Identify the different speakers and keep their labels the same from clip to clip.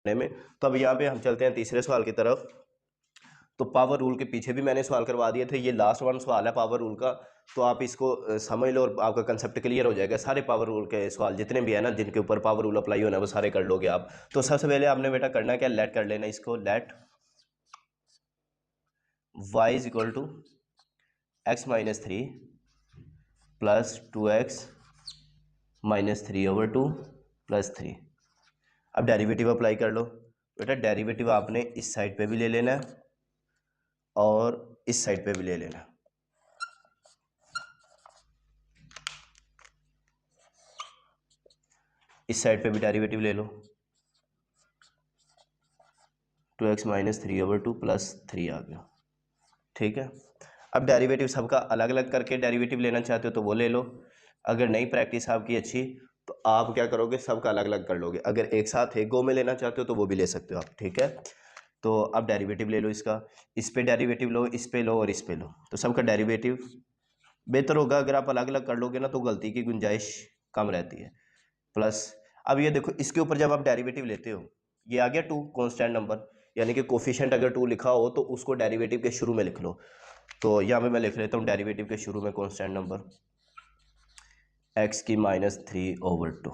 Speaker 1: में। तो अब यहाँ पे हम चलते हैं तीसरे सवाल की तरफ। तो पावर रूल के पीछे भी मैंने सवाल करवा दिए थे, ये लास्ट वन सवाल है पावर रूल का, तो आप इसको समझ लो और आपका कंसेप्ट क्लियर हो जाएगा। सारे पावर रूल के सवाल जितने भी है ना जिनके ऊपर पावर रूल अप्लाई होना है वो सारे कर लोगे आप। तो सबसे पहले आपने बेटा करना क्या, लेट कर लेना इसको, let y is equal to x minus three plus 2x minus three over two plus three. अब डेरिवेटिव अप्लाई कर लो बेटा, डेरिवेटिव आपने इस साइड पे भी ले लेना है और इस साइड पे भी ले लेना है। इस साइड पे भी डेरिवेटिव ले लो, 2x minus three over two plus three आ गया, ठीक है। अब डेरिवेटिव सबका अलग अलग करके डेरिवेटिव लेना चाहते हो तो वो ले लो, अगर नहीं प्रैक्टिस आपकी अच्छी तो आप क्या करोगे, सबका अलग अलग कर लोगे। अगर एक साथ एक गो में लेना चाहते हो तो वो भी ले सकते हो आप, ठीक है। तो अब डेरिवेटिव ले लो इसका, इस पे डेरिवेटिव लो, इस पे लो और इस पे लो, तो सबका डेरिवेटिव बेहतर होगा। अगर आप अलग अलग कर लोगे ना तो गलती की गुंजाइश कम रहती है। प्लस अब ये देखो, इसके ऊपर जब आप डेरिवेटिव लेते हो, ये आ गया टू कांस्टेंट नंबर, यानी कि कोफिशिएंट अगर टू लिखा हो तो उसको डेरिवेटिव के शुरू में लिख लो। तो यहाँ पे मैं लिख लेता हूँ डेरिवेटिव के शुरू में कांस्टेंट नंबर x की माइनस थ्री ओवर टू,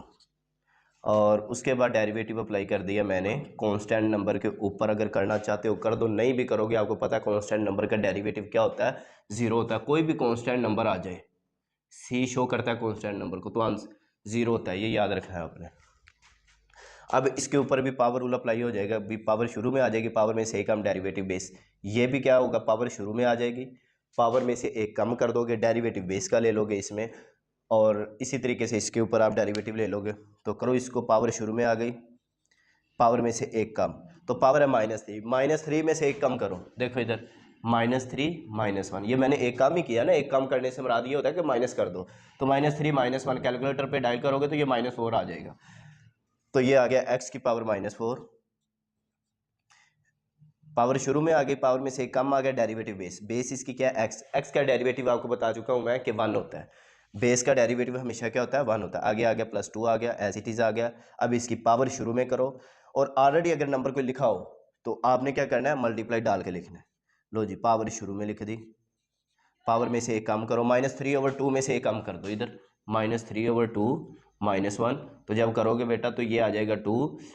Speaker 1: और उसके बाद डेरिवेटिव अप्लाई कर दिया मैंने कांस्टेंट नंबर के ऊपर। अगर करना चाहते हो कर दो, नहीं भी करोगे आपको पता है कांस्टेंट नंबर का डेरिवेटिव क्या होता है, जीरो होता है। कोई भी कांस्टेंट नंबर आ जाए, सी शो करता है कांस्टेंट नंबर को, तो आंसर जीरो होता है, ये याद रखना है आपने। अब इसके ऊपर भी पावर रूल अप्लाई हो जाएगा, भी पावर शुरू में आ जाएगी, पावर में से एक कम डेरिवेटिव बेस, ये भी क्या होगा, पावर शुरू में आ जाएगी, पावर में से एक कम कर दोगे, डेरिवेटिव बेस का ले लोगे इसमें, और इसी तरीके से इसके ऊपर आप डेरिवेटिव ले लोगे। तो करो इसको, पावर शुरू में आ गई, पावर में से एक कम, तो पावर है माइनस थ्री, माइनस थ्री में से एक कम करो, देखो इधर माइनस थ्री माइनस वन, ये मैंने एक काम ही किया ना, एक काम करने से मुराद ये होता है कि माइनस कर दो। तो minus three minus one calculator पे डायल करोगे तो ये माइनस फोर आ जाएगा, तो ये आ गया x की पावर माइनस फोर, पावर शुरू में आ गई, पावर में से एक कम आ गया, डेरिवेटिव बेस, बेस इसकी क्या है x का डेरिवेटिव आपको बता चुका हूं मैं कि वन होता है, बेस का डेरिवेटिव हमेशा क्या होता है, वन होता है। आगे आ गया प्लस टू आ गया, एज इट इज आ गया। अब इसकी पावर शुरू में करो, और ऑलरेडी अगर नंबर कोई लिखा हो तो आपने क्या करना है, मल्टीप्लाई डाल के लिखना है। लो जी, पावर शुरू में लिख दी, पावर में से एक कम करो, माइनस थ्री ओवर टू में से एक कम कर दो, इधर minus three over two minus one, तो जब करोगे बेटा तो ये आ जाएगा टू,